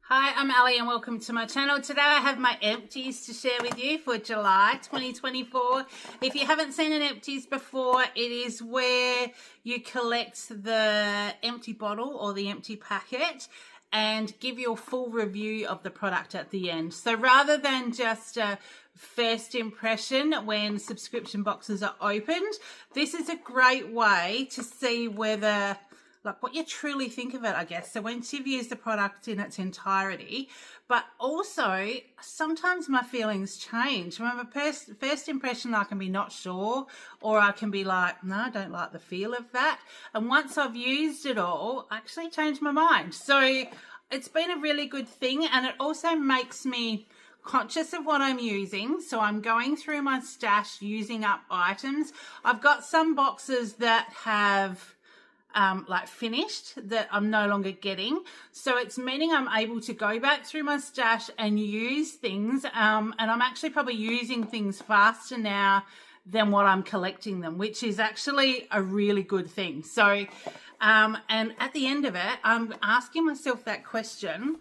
Hi, I'm Ali and welcome to my channel. Today I have my empties to share with you for July 2024. If you haven't seen an empties before, it is where you collect the empty bottle or the empty packet and give your full review of the product at the end. So rather than just a first impression when subscription boxes are opened, this is a great way to see whether what you truly think of it, I guess. So once you've used the product in its entirety, but also sometimes my feelings change. From a first impression, I can be not sure, or I can be like, no, I don't like the feel of that. And once I've used it all, I actually change my mind. So it's been a really good thing, and it also makes me conscious of what I'm using. So I'm going through my stash, using up items. I've got some boxes that have finished that I'm no longer getting, so it's meaning I'm able to go back through my stash and use things, and I'm actually probably using things faster now than what I'm collecting them, which is actually a really good thing. So and at the end of it, I'm asking myself that question: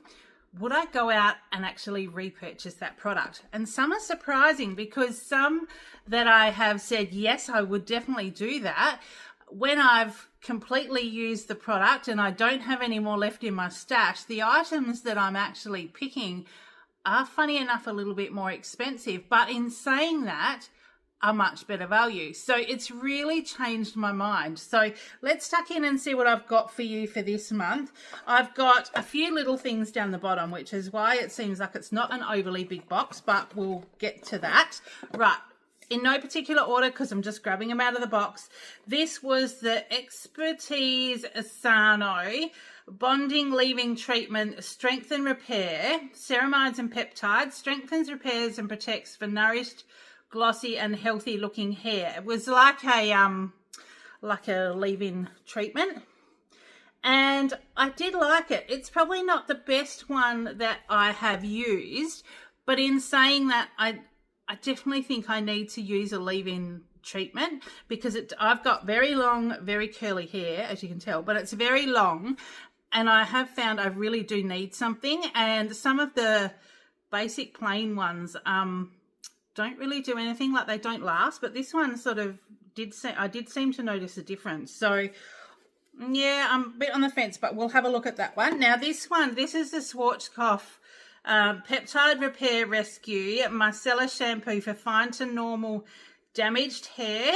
would I go out and actually repurchase that product? And some are surprising, because some that I have said yes, I would definitely do that, when I've completely used the product and I don't have any more left in my stash, the items that I'm actually picking are, funny enough, a little bit more expensive, but in saying that, are much better value. So it's really changed my mind. So let's tuck in and see what I've got for you for this month. I've got a few little things down the bottom, which is why it seems like it's not an overly big box, but we'll get to that. Right. In no particular order, because I'm just grabbing them out of the box. This was the Empties Asano Bonding Leave-In Treatment Strength and Repair, Ceramides and Peptides, strengthens, repairs and protects for nourished, glossy and healthy looking hair. It was like a leave-in treatment, and I did like it. It's probably not the best one that I have used, but in saying that, I definitely think I need to use a leave-in treatment, because I've got very long, very curly hair, as you can tell, but it's very long, and I have found I really do need something. And some of the basic plain ones don't really do anything, like they don't last, but this one sort of I did seem to notice a difference. So yeah, I'm a bit on the fence, but we'll have a look at that one. Now this is the Schwarzkopf Peptide Repair Rescue Micellar Shampoo for fine to normal damaged hair,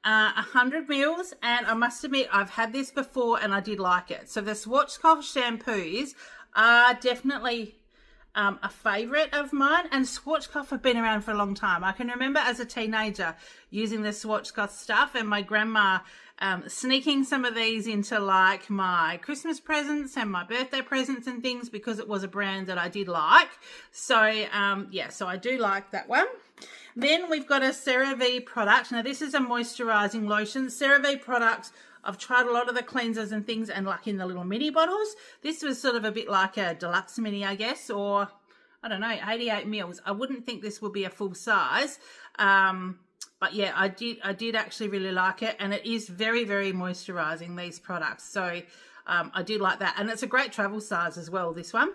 100 mils, and I must admit I've had this before and I did like it. So the Schwarzkopf shampoos are definitely a favourite of mine, and Schwarzkopf have been around for a long time. I can remember as a teenager using the Schwarzkopf stuff, and my grandma sneaking some of these into like my Christmas presents and my birthday presents and things, because it was a brand that I did like. So yeah, so I do like that one. Then we've got a CeraVe product. Now this is a moisturizing lotion. CeraVe products, I've tried a lot of the cleansers and things, and like in the little mini bottles. This was sort of a bit like a deluxe mini, I guess, or I don't know, 88 mils. I wouldn't think this would be a full size. But yeah, I did actually really like it, and it is very, very moisturizing, these products. So I do like that, and it's a great travel size as well, this one.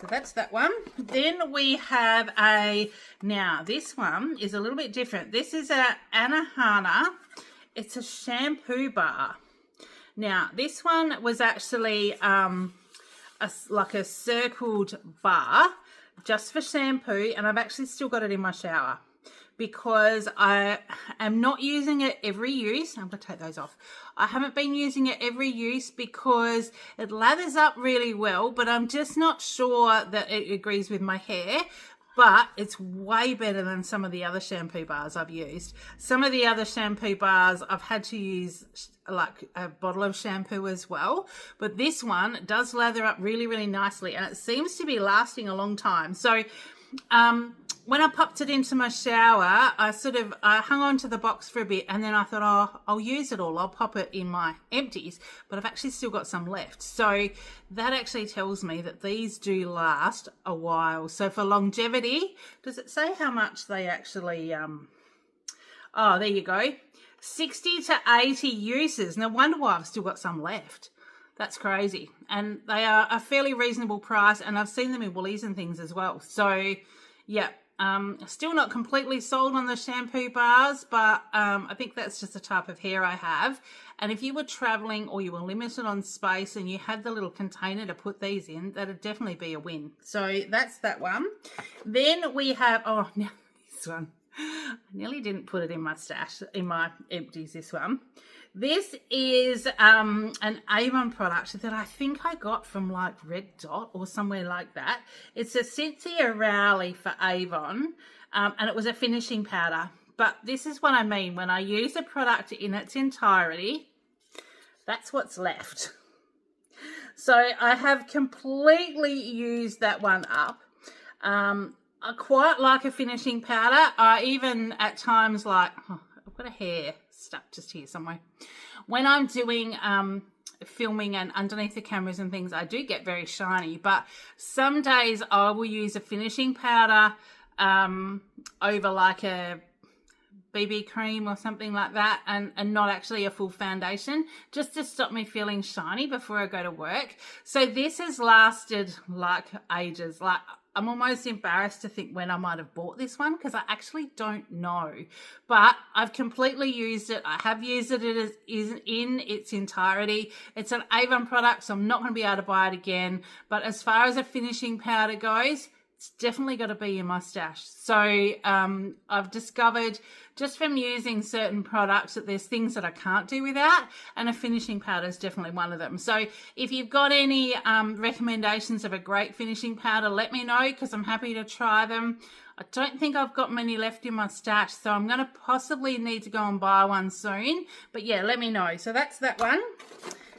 So that's that one. Then we have now this one is a little bit different. This is a Anahana. It's a shampoo bar. Now this one was actually like a circled bar just for shampoo, and I've actually still got it in my shower, because I am not using it every use. I'm going to take those off. I haven't been using it every use because it lathers up really well, but I'm just not sure that it agrees with my hair. But it's way better than some of the other shampoo bars I've used. Some of the other shampoo bars I've had to use like a bottle of shampoo as well. But this one does lather up really, really nicely, and it seems to be lasting a long time. So when I popped it into my shower, I hung on to the box for a bit, and then I thought, oh, I'll use it all. I'll pop it in my empties, but I've actually still got some left. So that actually tells me that these do last a while. So for longevity, does it say how much they actually, oh, there you go. 60 to 80 uses. No wonder why I've still got some left. That's crazy. And they are a fairly reasonable price, and I've seen them in Woolies and things as well. So, yeah, still not completely sold on the shampoo bars, but I think that's just the type of hair I have. And if you were traveling or you were limited on space and you had the little container to put these in, that'd definitely be a win. So that's that one. Then we have, oh, now this one. I nearly didn't put it in my stash, in my empties, this one. This is an Avon product that I think I got from like Red Dot or somewhere like that. It's a Cynthia Rowley for Avon, and it was a finishing powder. But this is what I mean. When I use a product in its entirety, that's what's left. So I have completely used that one up. I quite like a finishing powder. I even at times like, oh, I've got a hair stuck just here somewhere. When I'm doing filming and underneath the cameras and things, I do get very shiny, but some days I will use a finishing powder over like a BB cream or something like that, and not actually a full foundation, just to stop me feeling shiny before I go to work. So this has lasted like ages. Like, I'm almost embarrassed to think when I might have bought this one because I actually don't know. But I've completely used it. I have used it in its entirety. It's an Avon product, so I'm not going to be able to buy it again. But as far as a finishing powder goes, it's definitely got to be in my stash. So I've discovered just from using certain products that there's things that I can't do without, and a finishing powder is definitely one of them. So if you've got any recommendations of a great finishing powder, let me know because I'm happy to try them. I don't think I've got many left in my stash, so I'm going to possibly need to go and buy one soon. But yeah, let me know. So that's that one.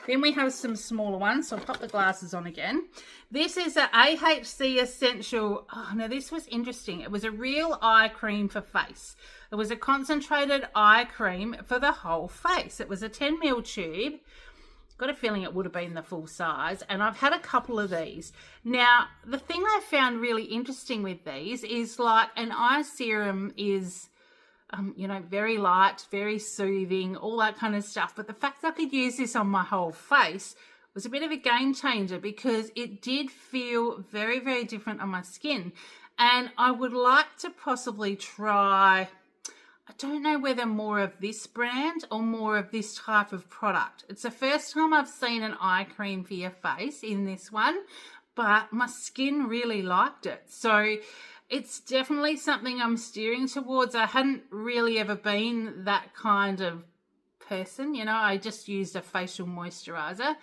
Then we have some smaller ones, so I'll pop the glasses on again. This is a AHC Essential. Oh, no, this was interesting. It was a real eye cream for face. It was a concentrated eye cream for the whole face. It was a 10ml tube. Got a feeling it would have been the full size, and I've had a couple of these. Now, the thing I found really interesting with these is like an eye serum is... you know, very light, very soothing, all that kind of stuff. But the fact that I could use this on my whole face was a bit of a game changer because it did feel very, very different on my skin. And I would like to possibly try, I don't know whether more of this brand or more of this type of product. It's the first time I've seen an eye cream for your face in this one, but my skin really liked it. So it's definitely something I'm steering towards. I hadn't really ever been that kind of person, you know, I just used a facial moisturizer.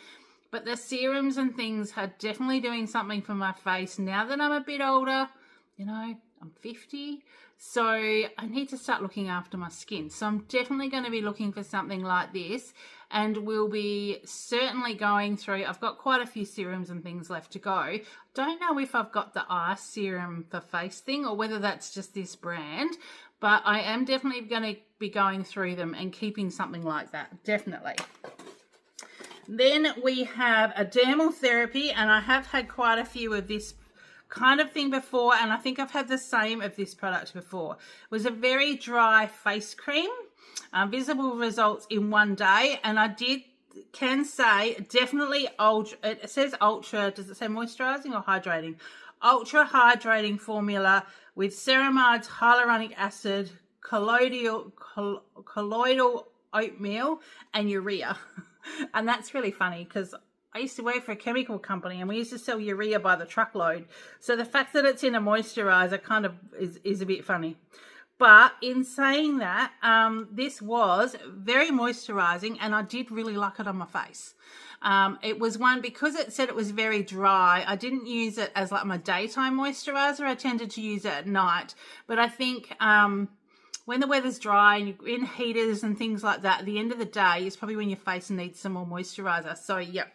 But the serums and things are definitely doing something for my face now that I'm a bit older. You know, I'm 50, so I need to start looking after my skin. So I'm definitely going to be looking for something like this, and we'll be certainly going through. I've got quite a few serums and things left to go. Don't know if I've got the eye serum for face thing or whether that's just this brand, but I am definitely going to be going through them and keeping something like that, definitely. Then we have a dermal therapy, and I have had quite a few of this kind of thing before, and I think I've had the same of this product before. It was a very dry face cream, visible results in 1 day, and I can say definitely ultra. It says ultra. Does it say moisturizing or hydrating? Ultra hydrating formula with ceramides, hyaluronic acid, colloidal oatmeal, and urea. And that's really funny because I used to work for a chemical company and we used to sell urea by the truckload. So the fact that it's in a moisturizer kind of is a bit funny. But in saying that, this was very moisturizing and I did really like it on my face. It was one, because it said it was very dry, I didn't use it as like my daytime moisturizer. I tended to use it at night. But I think when the weather's dry and you're in heaters and things like that, at the end of the day is probably when your face needs some more moisturizer. So, yep,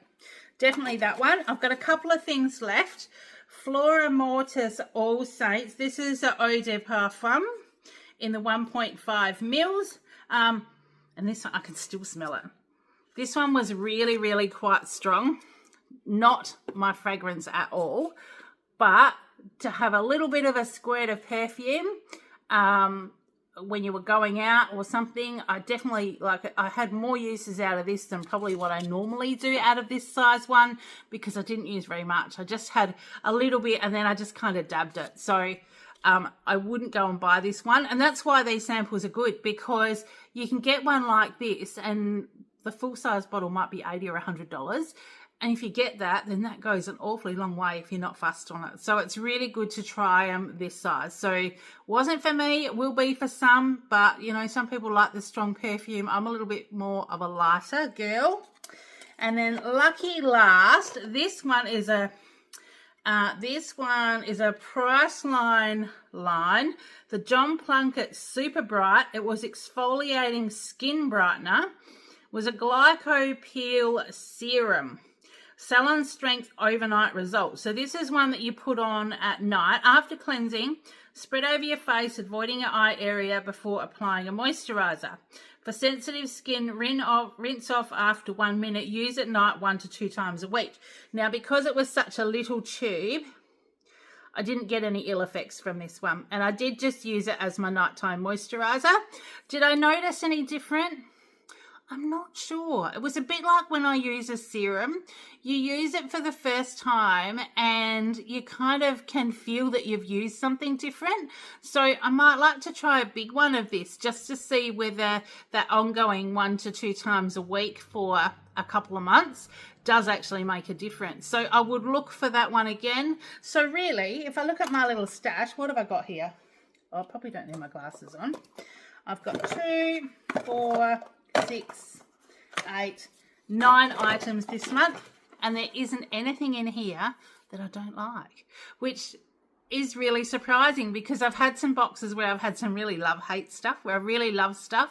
definitely that one. I've got a couple of things left. Flora Mortis All Saints. This is the Eau de Parfum in the 1.5 mils. And this one, I can still smell it. This one was really, really quite strong. Not my fragrance at all. But to have a little bit of a squirt of perfume, when you were going out or something. I definitely, like, I had more uses out of this than probably what I normally do out of this size one, because I didn't use very much. I just had a little bit and then I just kind of dabbed it. So I wouldn't go and buy this one. And that's why these samples are good, because you can get one like this and the full size bottle might be $80 or $100. And if you get that, then that goes an awfully long way if you're not fussed on it. So it's really good to try this size. So wasn't for me, it will be for some, but you know, some people like the strong perfume. I'm a little bit more of a lighter girl. And then lucky last, this one is a Priceline line, the John Plunkett Super Bright. It was exfoliating skin brightener, was a glyco peel serum. Salon Strength Overnight Results. So this is one that you put on at night after cleansing. Spread over your face, avoiding your eye area before applying a moisturizer. For sensitive skin, rinse off after 1 minute. Use at night 1 to 2 times a week. Now, because it was such a little tube, I didn't get any ill effects from this one. And I did just use it as my nighttime moisturizer. Did I notice any different? I'm not sure. It was a bit like when I use a serum. You use it for the first time and you kind of can feel that you've used something different. So I might like to try a big one of this just to see whether that ongoing 1 to 2 times a week for a couple of months does actually make a difference. So I would look for that one again. So really, if I look at my little stash, what have I got here? Oh, I probably don't need my glasses on. I've got 2, 4, 6, 8, 9 items this month, and there isn't anything in here that I don't like, which is really surprising, because I've had some boxes where I've had some really love-hate stuff, where I really love stuff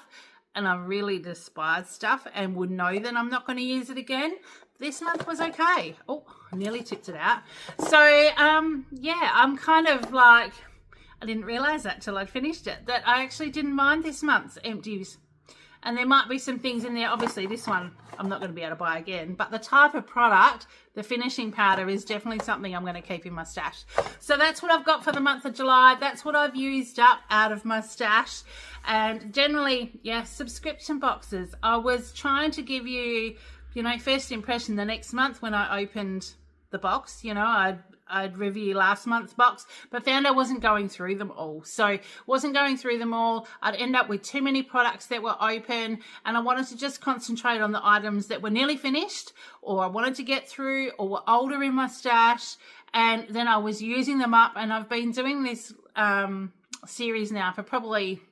and I really despise stuff and would know that I'm not going to use it again. This month was okay. Oh, I nearly tipped it out. So yeah, I'm kind of like, I didn't realize that till I'd finished it, that I actually didn't mind this month's empties. And there might be some things in there. Obviously, this one I'm not going to be able to buy again. But the type of product, the finishing powder, is definitely something I'm going to keep in my stash. So that's what I've got for the month of July. That's what I've used up out of my stash. And generally, yeah, subscription boxes. I was trying to give you, you know, first impression the next month when I opened the box. You know, I'd review last month's box, but found I wasn't going through them all. So wasn't going through them all. I'd end up with too many products that were open, and I wanted to just concentrate on the items that were nearly finished, or I wanted to get through, or were older in my stash, and then I was using them up. And I've been doing this series now for probably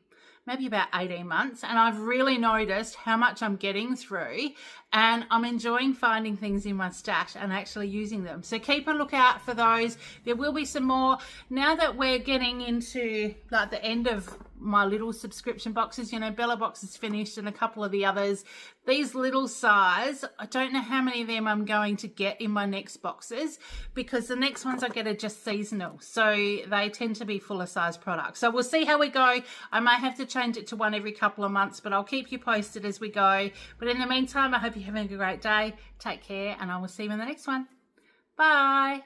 maybe about 18 months, and I've really noticed how much I'm getting through, and I'm enjoying finding things in my stash and actually using them. So keep a lookout for those. There will be some more. Now that we're getting into like the end of my little subscription boxes, you know, Bella Box is finished and a couple of the others, these little size, I don't know how many of them I'm going to get in my next boxes, because the next ones I get are just seasonal, so they tend to be fuller size products. So we'll see how we go. I may have to change it to one every couple of months, but I'll keep you posted as we go. But in the meantime, I hope you're having a great day. Take care, and I will see you in the next one. Bye.